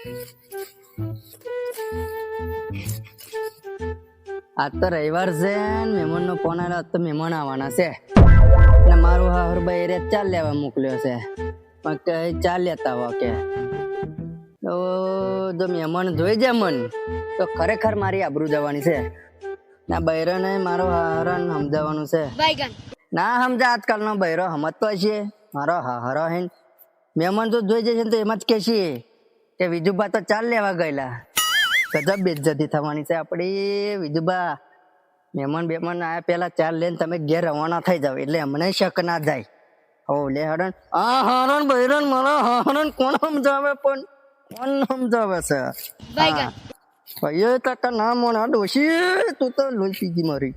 આજ તો રવિવાર છે ને મહેમાન નો ફોન આવ્યો. તો મહેમાન આવવાના છે ને મારું હાર ભાઈ રે ચાલ લેવા મોકલ્યો છે. પણ કે ચાલ લેતા હો કે તો જો મહેમાન જોઈ જાય મન તો ખરેખર મારી આબરૂ જવાની છે. ના બૈરાને મારો હારણ સમજાવવાનું છે. ના સમજા આજકાલનો બૈરો સમજતો છે મારો હારો હે. મહેમાન તો જોઈ જશે તો એમ જ કહેશે કે વિજુબા તો ચાલ લેવા ગયેલા. ગજબ બેઇજ્જતી થવાની છે આપડી. વિજુબા મહેમાન આયા પેલા ચાલ લઈને તમે ઘેર રવાના થઈ જાવ એટલે અમને શક ના જાય. હો લે હરણ આ હરણ બૈરણ મારા હરણ કોણ સમજાવે પણ કોણ સમજાવે છે. ભાઈ કાકા ના મોના ડોશી તું તો લોહી પીજી મારી.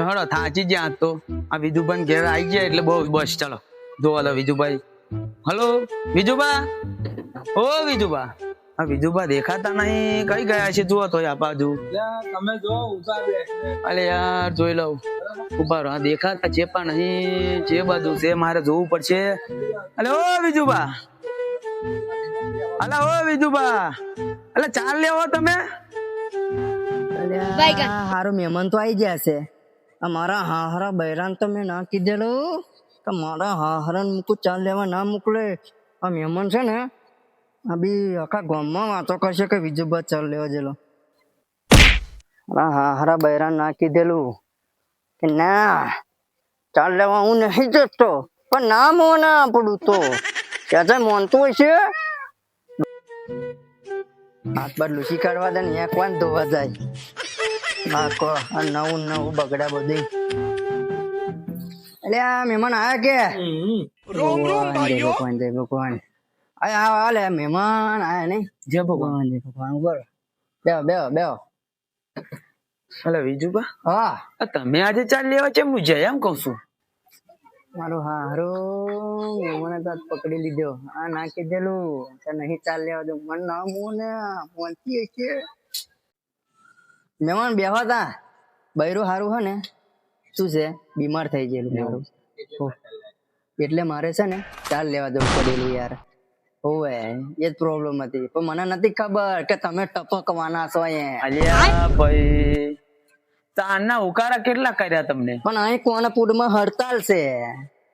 હળો થાચી જ્યાં તો આ વિજુભાઈ ઘેર આવી ગયા એટલે બહુ બસ. ચાલો જોવા દો વિજુભાઈ. હલો વિજુબા, ઓ વિજુબા. આ વિજુબા દેખાતા નહીં, કઈ ગયા છે? જુઓ તો આ બાજુ તમે જો ઉભા રહે. અલે યાર જોઈ લઉં. ઉભા રહો, દેખાતા છે પણ નહીં. જે બાજુ છે મારે જોવું પડશે. અલે ઓ વિજુબા, અલા ઓ વિજુબા, અલે ચાલ લેવો તમે. હારું મહેમાન તો આવી ગયા છે. મારા હારા બૈરાન તો મેં ના કીધેલું કે મારા હારણ મૂકું ચાલ લેવા ના મોકલે. આ મહેમાન છે ને આ બી આખા ગામમાં વાતો કરશે કે વિજુબા ચાલ લેવા જેલો. મારા હારા બૈરાન ના કીધેલું કે ના ચાલ લેવા હું નહીં જતો. પણ ના મોના આપણું તો ત્યાં મોનતું હોય છે. હાથ બાર લૂસી કાઢવા દે ને ત્યાં કોણ ધોવા જાય. નાખો આ નવું બગડા બધું. એટલે આ મહેમાન આયા કે ભગવાન જય ભગવાન. આલે મહેમાન આયા નહીં. જય ભગવાન. જય ભગવાન. ઉપર બેહો. અલે વિજુબા, હા તમે આજે ચાલ લેવા છે? હું જય એમ કઉ છું. મારું હારું મહેમાને તો પકડી લીધો. આ ના કીધેલું કે નહીં ચાલ લેવા દઉં. મને ના મોને મોનતી છે. મહેમાન બેહવા તા બૈરું હારું હે ને શું છે બીમાર થઈ ગયેલું મારું એટલે મારે છે ને ચાલ લેવા જવું પડેલું યાર. હોવે એ જ પ્રોબ્લેમ હતી. પણ મને નથી ખબર કે તમે ટપકવાના છો. અલ્યા ભાઈ, તાના ઉકારા કેટલા કર્યા તમને? પણ અહીં કોના પૂડમાં હડતાલ છે.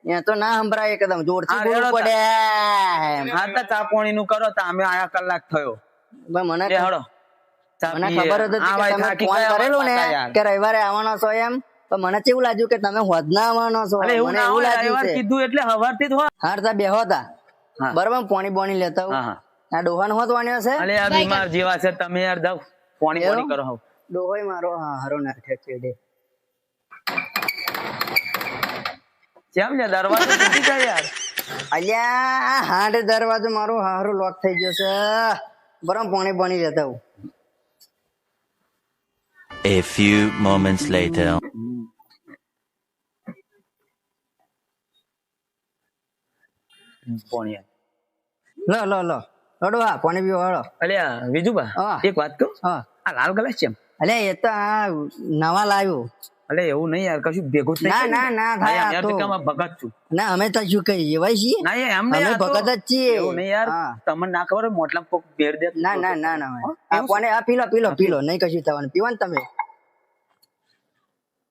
ત્યાં તો ના સંભળાય એકદમ જોરથી બોલવું પડે. હા તો ચા પાણી નું કરો તો અમે આયા કલાક થયો. મને હળો મને ખબર હતી કે તમે ફોન કરેલો ને કે રવિવારે આવવાનો છો એમ. તો મને કેવું લાગ્યું કે તમે હોદના આવવાનો છો. મને એવું લાગ્યું છે. કીધું એટલે હવારથી જ હોય. હાર તા બેહો તા બરાબર. પાણી લેતા હું. આ ડોહાનો હોત વાણ્યો છે. અલે આ બીમાર જેવા છે તમે યાર. દઉં પાણી કરો. ડોહોય મારો હારો નાખે છે. કેમ લે દરવાજો તૂટી જાય યાર? અલ્યા હાડ દરવાજો મારો હારો લોક થઈ ગયો છે. બરાબર પાણી લેતા હું. A few moments later. લો હડો હા પાણી પીવો હડો. અલ્યા વિજુબા, એક વાત કહું. હા આ લાલ ગ્લાસ છે? અલ્યા એ તો આ નવા લાવ્યું. અલે એવું નહીં યાર, કશું ભેગું ના થાય. ભગત છું. ના અમે તો શું કઈ એવાય છીએ. ના એમ અમે ભગત જ છીએ. એવું નહીં યાર, તમને ના ખબર મોટલા કોક બેર દે. ના આ કોને આ પીલો નહીં કશું થવાનું. પીવાનું તમે.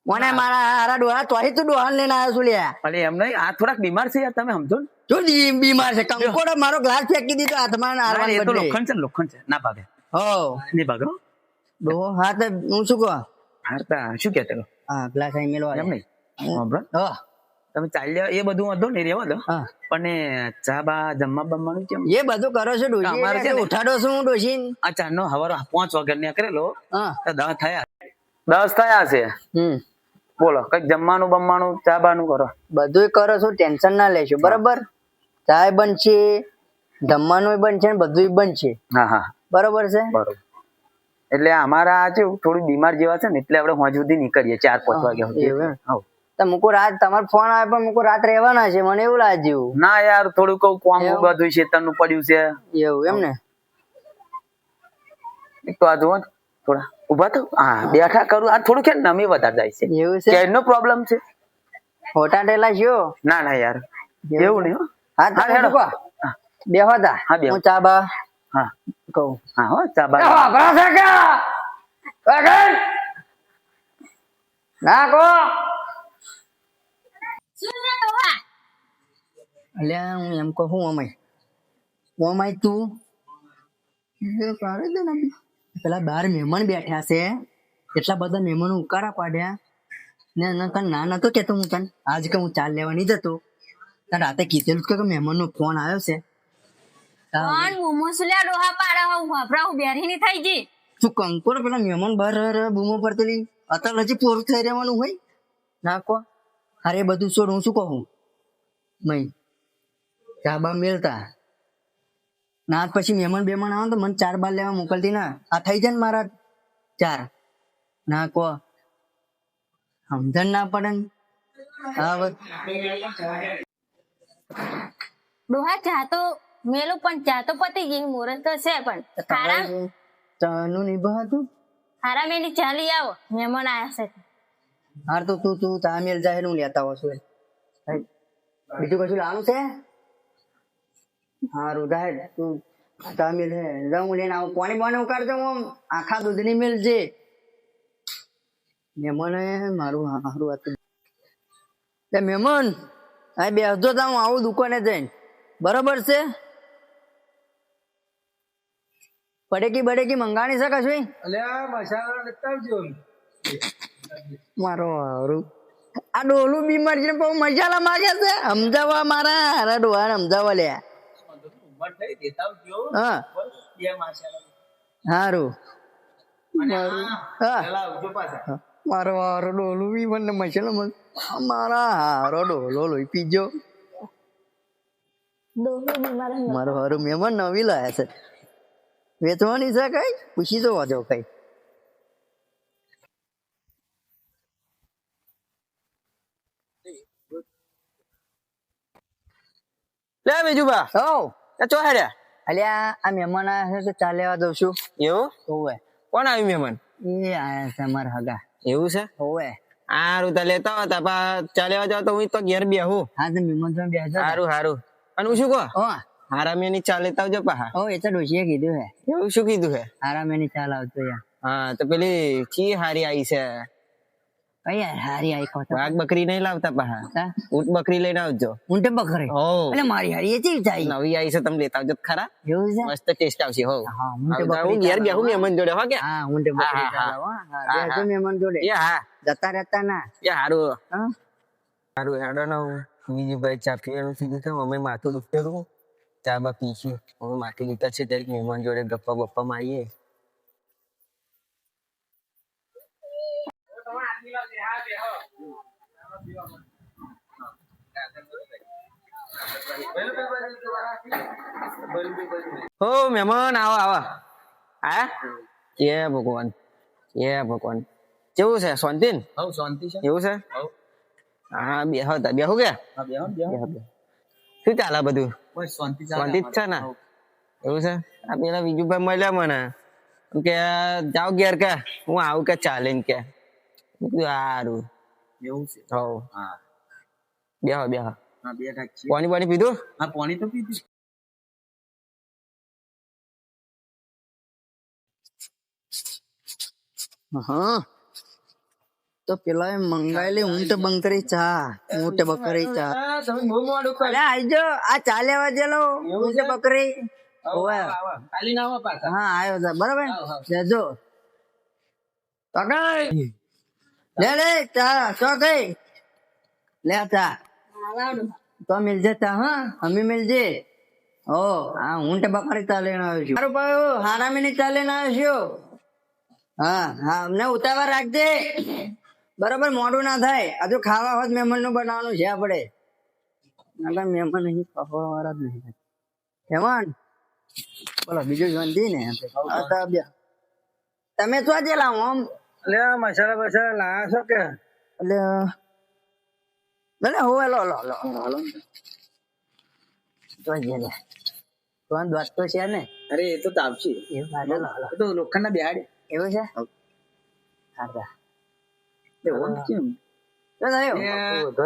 મને મારા હારા ડોહા તોય તું ડોહા લઈને આવ્યો છું લ્યા. અલે એમ નહીં, આ થોડાક બીમાર છે યાર, તમે સમજો ને. જો બીમાર છે. કંકોડો મારો ગ્લાસ ફેંકી દીધો હાથમાં. એ તો લોખંડ છે ના ભાગે. હો નહીં ભાગે ડોહો. હા તો હું શું કહું હારતા શું કે હા ગ્લાસ અહીં મેળવા એમ નહીં. તમે ચાલ્યા એ બધું વાંધો નહીં, રહેવા દો. પણ ચા બા જમવા બમવાનું કેમ? એ બધું કરો છો ડોશી. ઉઠાડો છું હું ડોશી. આ ચાર નો હવારો 5 વાગે નીકળેલો. 10 થયા છે. બોલો કઈક જમવાનું બમવાનું ચા બાનું કરો. બધું કરો છો, ટેન્શન ના લેશો બરાબર. ચાય બનશે, જમવાનું બનશે, બધું બનશે. હા બરોબર છે. બરોબર. એટલે અમારા આ થોડું બીમાર જેવા છે ને એટલે આપણે હોજ સુધી નીકળીએ 4-5 વાગ્યા સુધી. તો મુકુ રાત તમારો ફોન આવે પણ મુકુ રાત રહેવાના છે મને એવું લાગ્યું. ના યાર થોડું કઉ કોમ બધું છે તનું પડ્યું છે એવું એમ ને. એક તો આ જુઓ થોડા ઉભા તો હા બેઠા કરું આ થોડું કે નમી વધારે જાય છે એવું છે કેનો પ્રોબ્લેમ છે હોટા ટેલા છો ના ના યાર એવું નહીં હો. હા તો હેડો. હેડો બેહો તા હા, બેહો. હું ચા બા હા કહું હા હો ચા બા ના કો અલ્યા હું એમ કહું ઓમાય તું એ પાડે દે ને પેલા બાર મહેમાન બેઠા છે એટલા બધા મહેમાનો ઉકારા પાડ્યા ને એના કાન ના નતો કેતો હું તને આજ કે હું ચાલ લેવા નહીં જતો તાર રાતે કીધેલું કે મહેમાન નો ફોન આવ્યો છે કોણ મુમુસલ્યા ડોહા પાડા હું વાપરા હું બેરી ની થઈ જી તું કંકોર પેલા મહેમાન બહાર બૂમો પડતેલી અત્યારે હજી પૂરું થઈ રહેવાનું હોય ના કો અરે બધું છોડ હું શું કહું મય ચાબા મેલતા ના પછી મહેમાન બેમાન આવે તો મને 4 બાર લેવા મોકલતી ના આ થઈ જાય ને મારા 4 ના કો સમજણ ના પડે ને હા બસ ડોહા ચા તો મેલું પણ ચા તો પતી ગઈ મુરત તો છે પણ હારા ચાનું નહીં બહાતું હારા મેલી ચાલી આવો મહેમાન આયા છે હાર તો તું તા મેલ જાય હું લેતા હોઉં છું બીજું કશું લાવવાનું છે હારું જાય તું તા મેલ હે હું લઈને આવું પાણી પાણી ઉકાળજો હું આખા દૂધની મેલ છે મહેમાન મારું હારું હતું મહેમાન હા બેસજો તા હું આવું દુકાને જઈને બરોબર છે બડેકી મંગાણી શકે છે અલ્યા મસાલા લેતા આવજો મારો હારું આ ડોલું બીમાર છે બહુ મસાલા માંગે છે સમજાવવા મારા હારા ડોહાને સમજાવવા લે ઉંમર થઈ દેતા આવજો હા બે મસાલા હારું હા પેલા આવજો પાછા મારો હારો ડોલું બીમાર ને મસાલા મારા હારો ડોલો લોહી પીજો ડોહો બીમાર મારો હારું મહેમાન નવી લાયા છે વેચવાની છે કઈ પૂછી તો વાજો કઈ લે બીજું બા હો ચો હેડ્યા અલ્યા આ મહેમાન આયા છે તો ચા લેવા દઉં છું એવું હોવે કોણ આવ્યું મહેમાન એ આયા છે મારા હગા એવું છે હોવે હારું તા લેતા હતા પા ચાલ્યા જાવ તો હું તો ઘેર બેહું હા તો મહેમાન તમે બેસજો હારું હારું અને હું શું કહો હો હારા મેની ચા લેતા આવજો પા હો એ તો ડોશીએ કીધું હે એવું શું કીધું હે આરામ એની ચાલ આવતો યાર હા તો પેલી ચી હારી આવી છે કઈ યાર હારી આઈ ખોતા વાઘ બકરી નહીં લાવતા પા હા ઊંટ બકરી લઈને આવજો ઊંટે બકરે હો એટલે મારી હારી એ ચી જાય નવી આવી છે તમે લેતા આવજો તો ખરા એવું છે મસ્ત ટેસ્ટ આવશે હો હા ઊંટે હું બકરી ઘેર બેહું મહેમાન જોડે હો કે હા ઊંટે બકરી હા, ચાલ આવો હા બેસજો મહેમાન જોડે એ હા જતા રહેતા ના એ હારું હા હારું હેડો ને બીજું ભાઈ ચા પીવાનું સીધું છે અમે માથું દુખતું હતું ચા બા પીશું હવે માથું દુખતા છે ત્યારે મહેમાન જોડે ગપ્પા બપ્પા મારીએ હો મહેમાન આવો આવો હા જય ભગવાન કેવું છે શાંતિ ને હવ શાંતિ છે એવું છે હવ હા બેહો કે હા બેહો બેહો શું ચાલે બધું બસ શાંતિ શાંતિ જ છે ને એવું છે આ પેલા બીજું ભાઈ મળ્યા મને એમ કે જાઓ ઘેર કે હું આવું કે ચાલે ને કે મેં કીધું સારું એવું છે હવ હા બેહો હા બે ટાક છે પાણી પીધું હા પાણી તો પીધું હા તો પેલા એ મંગાયેલી ઊંટ બંકરી ચા ઊંટ બકરી ચા તમે બહુ મોડું કરો અરે આજો આ ચા લેવા જેલો ઊંટ બકરી ઓવે ખાલી ના આવો પાછા હા આવ્યો તા બરાબર હા, હા. લેજો પકડ લે ચા તો કઈ લે ચા તો મિલજે ચા હા અમે મિલજે ઓ આ ઊંટ બકરી ચા લઈને આવ્યો છું મારું ભાઈ હારામીની ચા લઈને આવ્યો છું હા હા અમને ઉતાવળ રાખજે બરાબર મોડું ના થાય હજુ ખાવા હોત મહેમાન નું બનાવવાનું છે આપડે મહેમાન અહીં ખાવા વાળા જ નહીં મહેમાન બોલો બીજું શાંતિ ને તમે શું આજે લાવો આમ અલ્યા મસાલા બસાલા લાયા છો કે એટલે હોવે લો તો જે લે તો વાત તો છે ને અરે એ તો તાપશે એ વાગે લો એ તો લોખંડના બેહાડે એવું છે હા તા. તો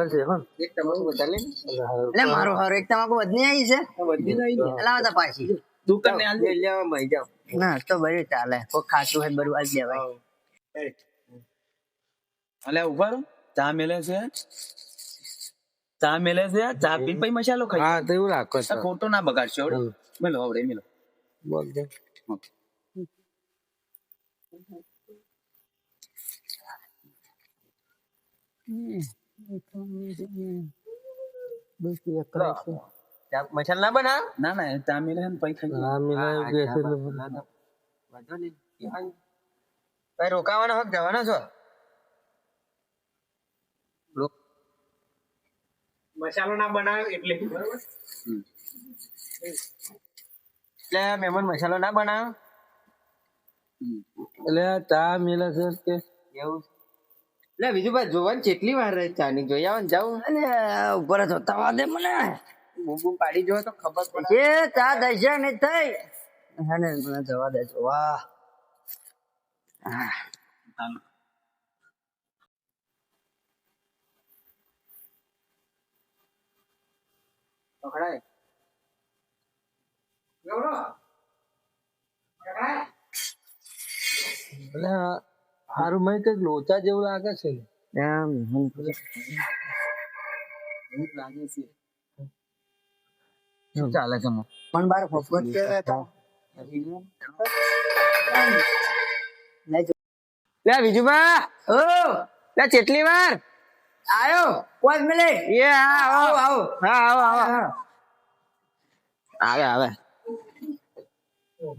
થયું? એક તમારું વધારે લે એટલે મારું હારું એક તમાકુ વધની આવી છે બધી જ આવી ગઈ. એટલે આવતા પાછી દુકાન ને હાલ લેવા ભાઈ જાઓ. ના તો બરી ચાલે કોઈ ખાતું હોય બરું આજ દેવાય અલે ઉભા રહો ચા મેલે છે ચા પીને પછી મસાલો ખાઈ હા તો એવું રાખો છો. ખોટો ના બગાડશો આવડે મેલો આવડે મેલો બોલ દે. મસાલા ના બના ના ના ચા મેલે છે ને પછી ખાઈ હા મિલાય ગેસ એટલે ભાઈ રોકાવાનો હક જવાનો છો મસાલો ના બનાવે એટલે બરાબર. એટલે મહેમાન મસાલો ના બનાવ્યો એટલે આ ચા મિલે છે કે એવું એટલે બીજું ભાઈ જોવાની કેટલી વાર રહી ચા ની જોઈ આવો ને જાઉં અને ઉપર જ હોતા દે મને બૂમ પાડી જો તો ખબર પડે. એ ચા દઈ ને થઈ હે ને મને જવા દે વાહ પકડાય એટલે હારું મય કઈક લોચા જેવું લાગે છે એમ શું ચાલે છે પણ બાર ફોફટ કે લે બીજુબા ઓ લે કેટલી વાર આયો 5 મિનિટ એ હા આવો આવો હા આવો આવે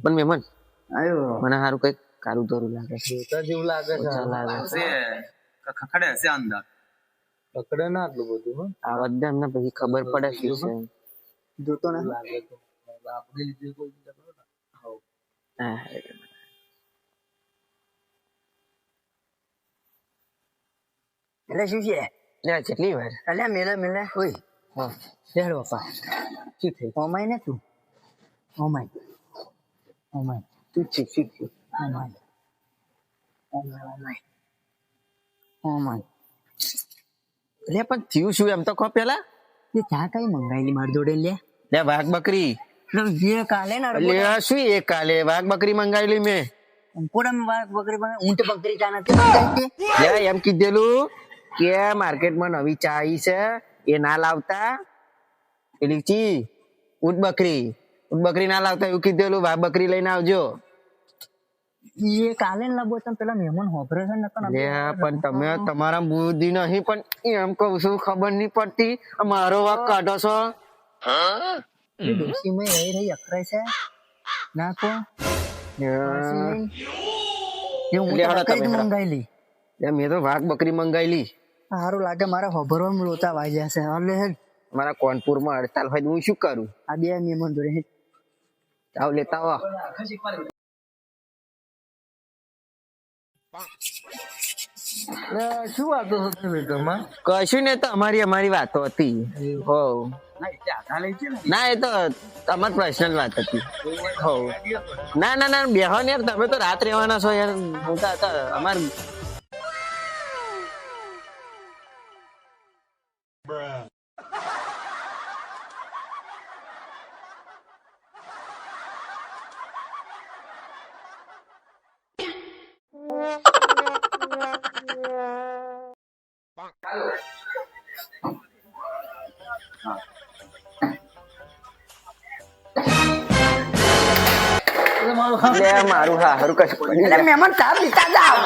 પણ મહેમાન આયો મને સારું કઈક કારું ધોરું લાગે છે લોચા જેવું લાગે છે ખખડે હશે અંદર પકડે ના આટલું બધું હો. આ બધા અમને પછી ખબર પડે શું છે જોતો ને લાગે તો આપણે લીધે કોઈ બીજા કરો ને. હા. એટલે શું છે લે કેટલી વાર અલ્યા મેલે ઓય હા હેડ બાપા શું થયું ઓમાય ને તું ઓમાય શું થયું ઓમાય લે પણ થયું શું એમ તો કહો પેલા એ ચા કઈ મંગાયેલી માર જોડે લે લે વાઘ બકરી જે કાલે ના લે શું એક કાલે વાઘ બકરી મંગાવેલી મેં પૂરમ બકરી ઊંટ બકરી ચા નથી મંગાવી લે એમ કીધેલું કે માર્કેટમાં નવી ચા આવી છે એ ના લાવતા પેલી ચી ઊંટ બકરી ના લાવતા એવું કીધેલું વાઘ બકરી લઈને આવજો એ કાલે ને લાવો તમે પેલા મહેમાન હોભરે છે ને લે પણ તમે તમારા બુદ્ધિ નહીં પણ એમ કહું છું ખબર નહીં પડતી આ મારો વાઘ કાઢો છો ડોસી માં રહી અખરાય છે નાખો એ હું લે હળો બકરી જ તમે હળો. મંગાયેલી મેં તો વાઘ બકરી મંગાવેલી સારું લાગે મારા હોભરવામાં લોચા વાગ્યા છે એટલે હેડ મારા કોનપુરમાં હડતાલ હોય તો હું શું કરું આ બે મહેમાન જોડે હેડ. આવ લેતા આવો એટલે શું વાતો થતી વેટરમાં કશું ને તો અમારી વાતો હતી હો ના એ તો અમારી પર્સનલ વાત હતી હો ના બેહો ને યાર તમે તો રાત રહેવાના છો યાર હું તો અમાર મારું હા હારું કશું એટલે મહેમાન ચા પીતા જાવ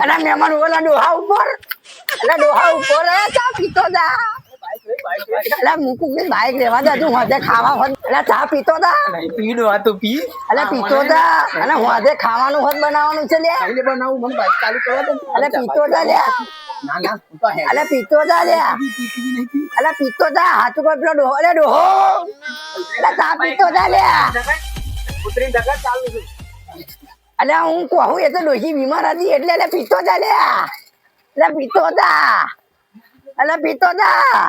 અને મહેમાન ઓલા ડોહા ઉપર એટલે ડોહા ઉપર ચા પીતો જા એટલે મૂકું કે બાઈક રેવા દે તું હોજે ખાવા હોત એટલે ચા પીતો જા પીડો આ તો પી એટલે પીતો જા અને હોજે ખાવાનું હોત બનાવવાનું છે લે એટલે બનાવું મને બાઈક ચાલુ કરવા દે એટલે પીતો જા લે ના ના તું તો હે એટલે પીતો જા લે એટલે પીતો જા હાથું કોઈ પેલો ડોહો એટલે ડોહો એટલે ચા પીતો જા લે ઉતરી ધક્કા ચાલુ છે એટલે હું કહું એ તો ડોશી બીમાર હતી એટલે પીતો જા લે એટલે પીતો જા